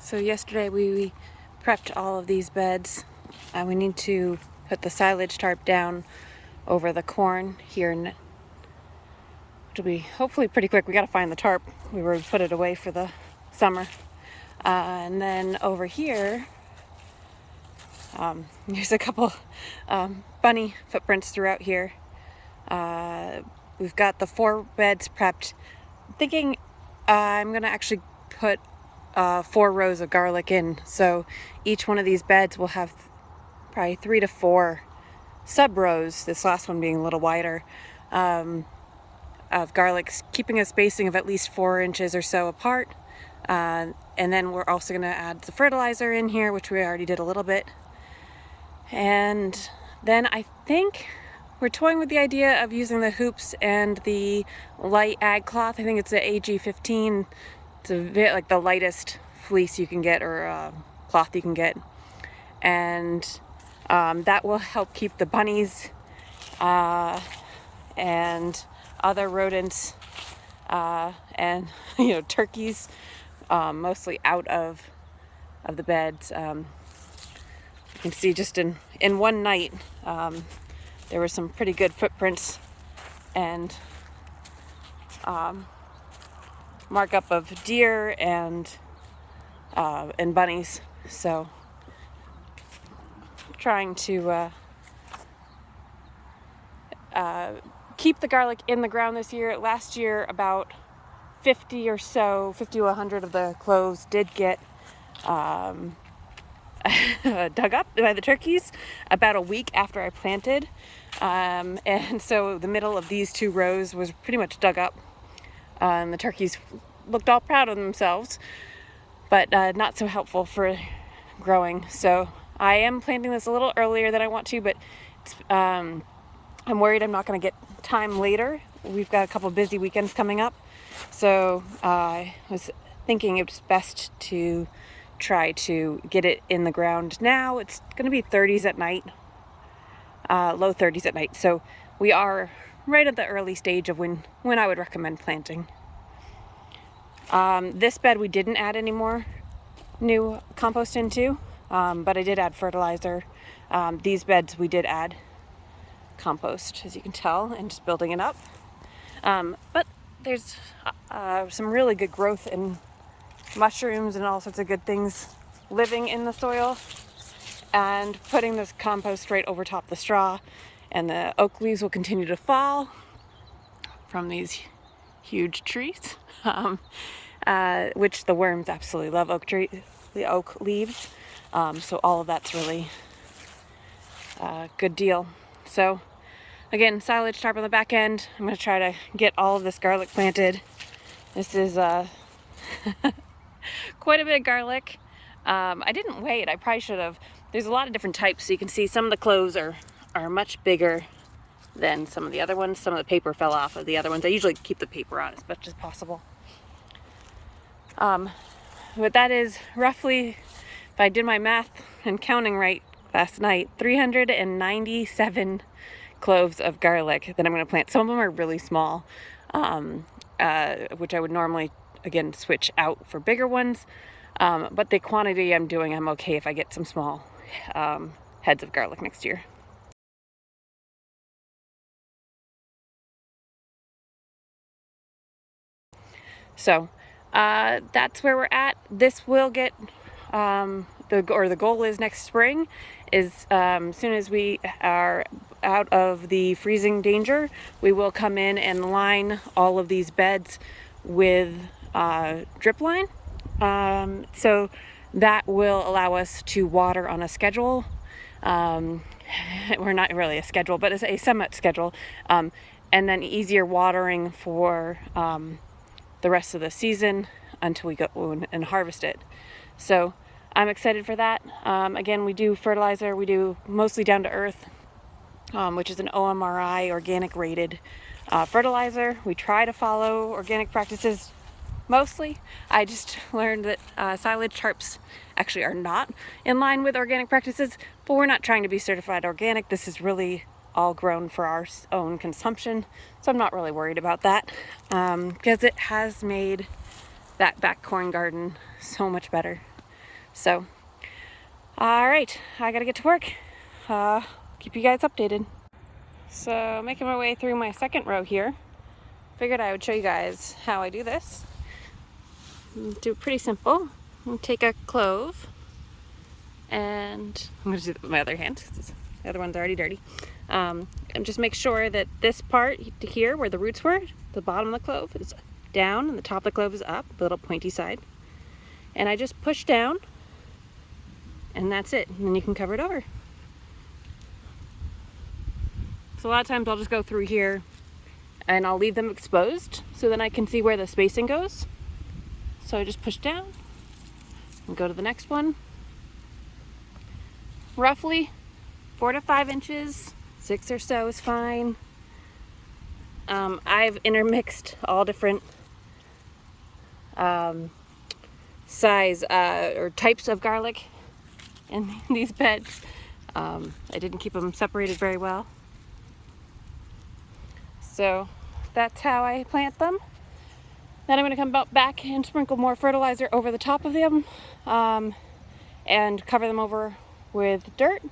So yesterday we prepped all of these beds. We need to put the silage tarp down over the corn here, and it'll be hopefully pretty quick. We got to find the tarp. We were put it away for the summer. And then over here, there's a couple bunny footprints throughout here. We've got the 4 beds prepped. I'm thinking I'm gonna actually put 4 rows of garlic in, so each one of these beds will have probably 3 to 4 sub rows, this last one being a little wider, of garlic, keeping a spacing of at least 4 inches or so apart. And then we're also going to add the fertilizer in here, which we already did a little bit. And then I think we're toying with the idea of using the hoops and the light ag cloth. I think it's the AG15. It's a bit like the lightest fleece you can get, or cloth you can get. And that will help keep the bunnies and other rodents and turkeys mostly out of the beds. You can see just in one night there were some pretty good footprints and markup of deer and bunnies. So trying to keep the garlic in the ground this year. Last year about 50 to 100 of the cloves did get dug up by the turkeys about a week after I planted, and so the middle of these 2 rows was pretty much dug up, and the turkeys looked all proud of themselves, but not so helpful for growing. So I am planting this a little earlier than I want to, but I'm worried I'm not going to get time later. We've got a couple busy weekends coming up, so I was thinking it's best to try to get it in the ground now. It's going to be 30s at night, low 30s at night, so we are right at the early stage of when I would recommend planting. This bed we didn't add any more new compost into, but I did add fertilizer. These beds we did add compost, as you can tell, and just building it up. But there's some really good growth in mushrooms and all sorts of good things living in the soil, and putting this compost right over top the straw, and the oak leaves will continue to fall from these huge trees, which the worms absolutely love the oak leaves. So all of that's really a good deal. So again, silage tarp on the back end. I'm going to try to get all of this garlic planted. This is quite a bit of garlic. I didn't weigh it. I probably should have. There's a lot of different types, so you can see some of the cloves are much bigger than some of the other ones. Some of the paper fell off of the other ones. I usually keep the paper on as much as possible. But that is roughly, if I did my math and counting right last night, 397 cloves of garlic that I'm going to plant. Some of them are really small, which I would normally, again, switch out for bigger ones. But the quantity I'm doing, I'm okay if I get some small heads of garlic next year. So that's where we're at. This will get the goal is next spring, is soon as we are out of the freezing danger, we will come in and line all of these beds with drip line. So that will allow us to water on a schedule. We're not really a schedule, but it's a somewhat schedule, and then easier watering for the rest of the season until we go and harvest it. So I'm excited for that. Again, we do fertilizer. We do mostly down to earth, which is an OMRI, organic rated fertilizer. We try to follow organic practices mostly. I just learned that silage tarps actually are not in line with organic practices, but we're not trying to be certified organic. This is really all grown for our own consumption, so I'm not really worried about that, because it has made that back corn garden so much better. So, all right, I gotta get to work. Keep you guys updated. So, making my way through my second row here. Figured I would show you guys how I do this. Do it pretty simple. Take a clove, and I'm going to do it with my other hand. The other one's already dirty. And just make sure that this part here, where the roots were, the bottom of the clove is down, and the top of the clove is up, the little pointy side. And I just push down, and that's it. And then you can cover it over. So a lot of times I'll just go through here, and I'll leave them exposed, so then I can see where the spacing goes. So I just push down and go to the next one. Roughly 4 to 5 inches, 6 or so is fine. I've intermixed all different size or types of garlic in these beds. I didn't keep them separated very well. So that's how I plant them. Then I'm going to come back and sprinkle more fertilizer over the top of them and cover them over with dirt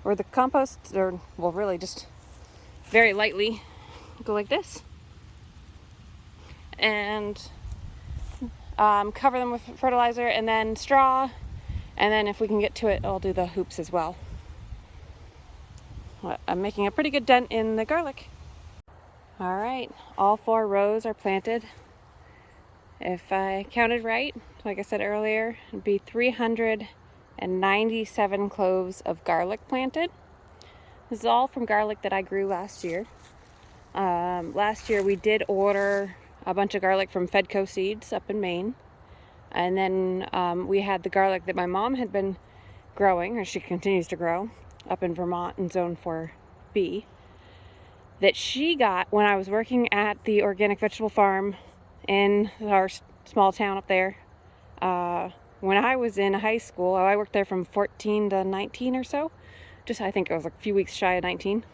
or the compost, or well, really just very lightly go like this, and cover them with fertilizer and then straw, and then if we can get to it, I'll do the hoops as well. I'm making a pretty good dent in the garlic. All right, all 4 rows are planted. If I counted right, like I said earlier, it'd be 397 cloves of garlic planted. This is all from garlic that I grew last year. Last year we did order a bunch of garlic from Fedco Seeds up in Maine. And then we had the garlic that my mom had been growing, or she continues to grow, up in Vermont in Zone 4B, that she got when I was working at the organic vegetable farm in our small town up there. When I was in high school, I worked there from 14 to 19 or so. I think it was like a few weeks shy of 19.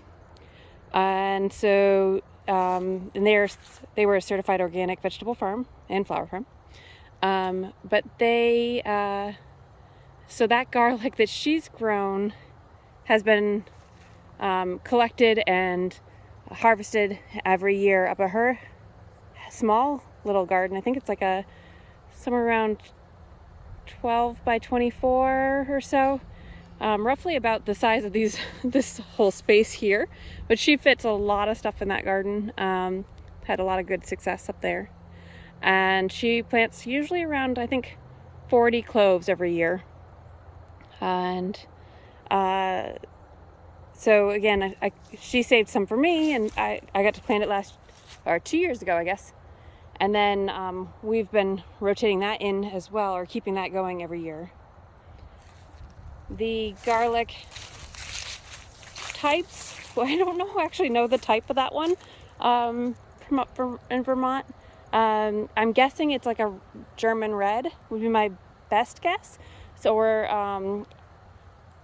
And so, and they were a certified organic vegetable farm and flower farm. But they, so that garlic that she's grown has been collected and harvested every year up at her small little garden. I think it's like somewhere around 12 by 24 or so, roughly about the size of this whole space here, but she fits a lot of stuff in that garden. Had a lot of good success up there, and she plants usually around, I think, 40 cloves every year. And so again, she saved some for me, and I got to plant it 2 years ago, I guess. And then we've been rotating that in as well, or keeping that going every year. The garlic types, well, I don't actually know the type of that one from up in Vermont. I'm guessing it's like a German red would be my best guess. So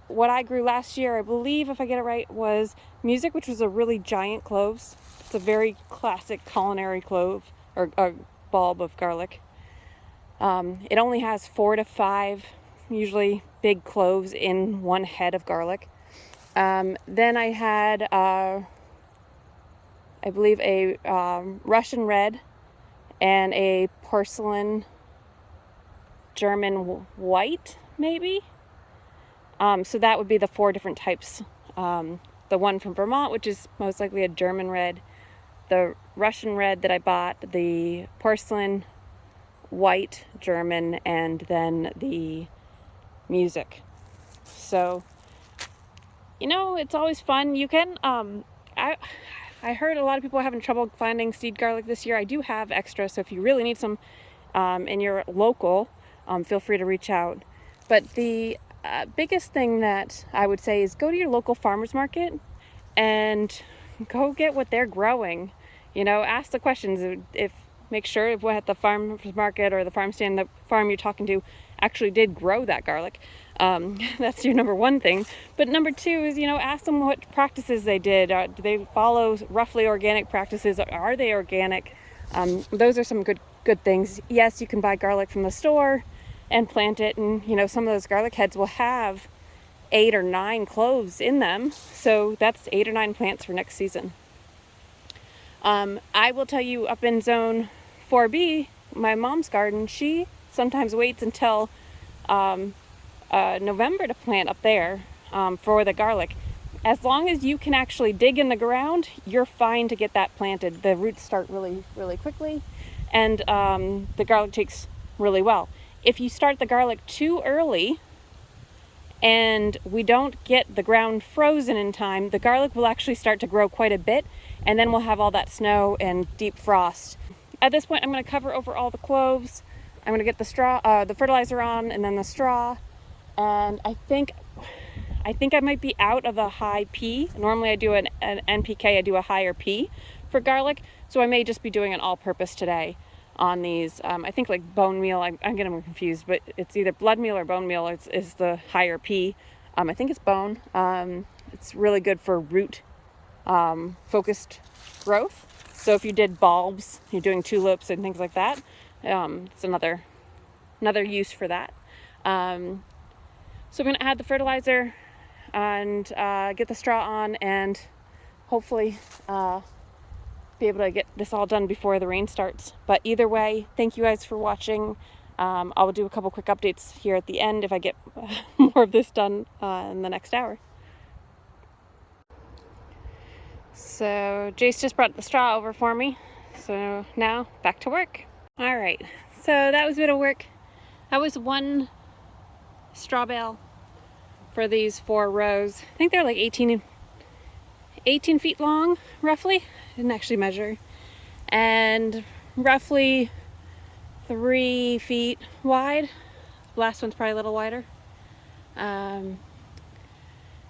what I grew last year, I believe, if I get it right, was Music, which was a really giant cloves. It's a very classic culinary clove, or a bulb of garlic. It only has 4 to 5 usually big cloves in one head of garlic. Then I had I believe a Russian red and a porcelain German white, maybe. So that would be the 4 different types. The one from Vermont, which is most likely a German red, the Russian red that I bought, the porcelain white German, and then the Music. So, it's always fun. You can, I heard a lot of people are having trouble finding seed garlic this year. I do have extra, so if you really need some and you're local, feel free to reach out. But the biggest thing that I would say is go to your local farmer's market and go get what they're growing. Ask the questions. Make sure if we're at the farmer's market or the farm stand, the farm you're talking to actually did grow that garlic. That's your number one thing. But number two is, ask them what practices they did. Do they follow roughly organic practices? Are they organic? Those are some good things. Yes, you can buy garlic from the store, and plant it. And you know, some of those garlic heads will have 8 or 9 cloves in them, so that's 8 or 9 plants for next season. I will tell you, up in zone 4B, my mom's garden, she sometimes waits until November to plant up there for the garlic. As long as you can actually dig in the ground, you're fine to get that planted. The roots start really, really quickly, and the garlic takes really well. If you start the garlic too early and we don't get the ground frozen in time, the garlic will actually start to grow quite a bit, and then we'll have all that snow and deep frost. At this point, I'm going to cover over all the cloves. I'm going to get the straw, the fertilizer on, and then the straw. And I think I might be out of the high P. Normally I do an NPK, I do a higher P for garlic, so I may just be doing an all-purpose today on these. I think like bone meal, I'm getting confused, but it's either blood meal or bone meal is the higher P. I think it's bone. It's really good for root focused growth. So if you did bulbs, you're doing tulips and things like that, it's another use for that. So I'm going to add the fertilizer and get the straw on, and hopefully be able to get this all done before the rain starts. But either way, thank you guys for watching. I'll do a couple quick updates here at the end if I get more of this done in the next hour. So Jace just brought the straw over for me. So now back to work. All right, so that was a bit of work. That was 1 straw bale for these 4 rows. I think they're like 18 feet long, roughly. I didn't actually measure. And roughly 3 feet wide. The last one's probably a little wider.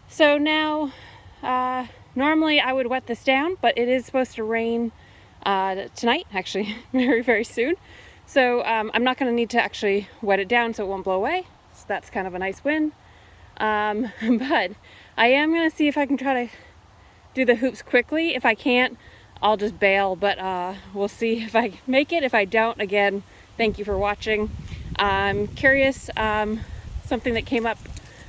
So now, normally I would wet this down, but it is supposed to rain tonight, actually, very, very soon. So I'm not going to need to actually wet it down so it won't blow away. So that's kind of a nice win. But I am going to see if I can try to do the hoops quickly. If I can't, I'll just bail, but we'll see if I make it. If I don't, again, thank you for watching. I'm curious, something that came up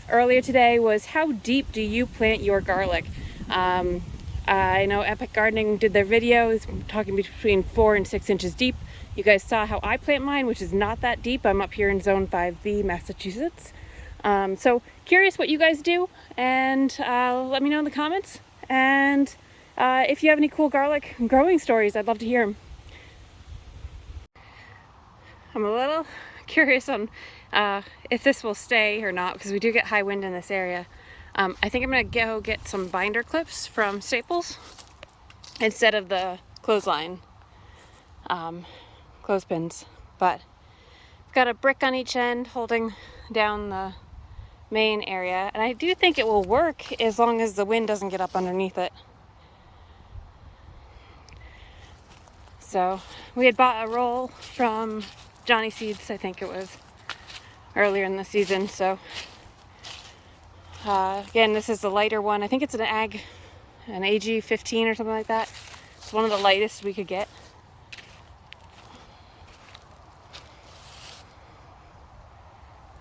earlier today was, how deep do you plant your garlic? I know Epic Gardening did their videos talking between 4 and 6 inches deep. You guys saw how I plant mine, which is not that deep. I'm up here in zone 5B, Massachusetts. So curious what you guys do, and let me know in the comments. And if you have any cool garlic growing stories, I'd love to hear them. I'm a little curious on if this will stay or not, because we do get high wind in this area. I think I'm going to go get some binder clips from Staples instead of the clothesline clothespins. But I've got a brick on each end holding down the main area, and I do think it will work as long as the wind doesn't get up underneath it. So we had bought a roll from Johnny Seeds, I think it was earlier in the season. So again, this is the lighter one. I think it's an AG 15 or something like that. It's one of the lightest we could get.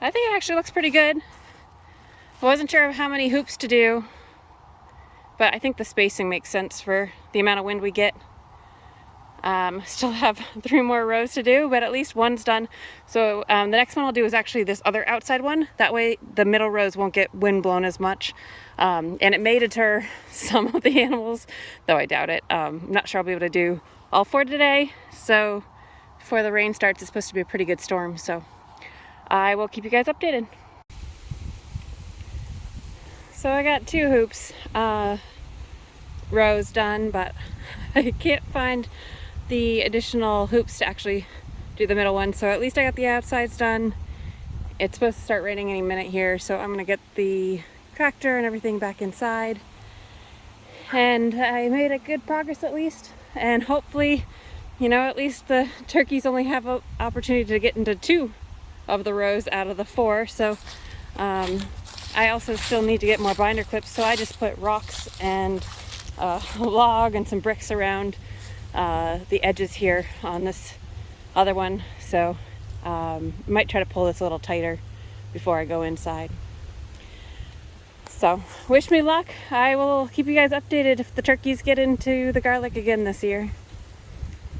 I think it actually looks pretty good. I wasn't sure of how many hoops to do, but I think the spacing makes sense for the amount of wind we get. Still have 3 more rows to do, but at least one's done. So the next one I'll do is actually this other outside one. That way the middle rows won't get wind blown as much. And it may deter some of the animals, though I doubt it. I'm not sure I'll be able to do all 4 today. So before the rain starts, it's supposed to be a pretty good storm. So I will keep you guys updated. So I got 2 hoops rows done, but I can't find the additional hoops to actually do the middle one. So at least I got the outsides done. It's supposed to start raining any minute here, so I'm gonna get the tractor and everything back inside. And I made a good progress at least, and hopefully, you know, at least the turkeys only have an opportunity to get into 2 of the rows out of the 4. So I also still need to get more binder clips, so I just put rocks and a log and some bricks around the edges here on this other one. So Might try to pull this a little tighter before I go inside. So, wish me luck. I will keep you guys updated if the turkeys get into the garlic again this year.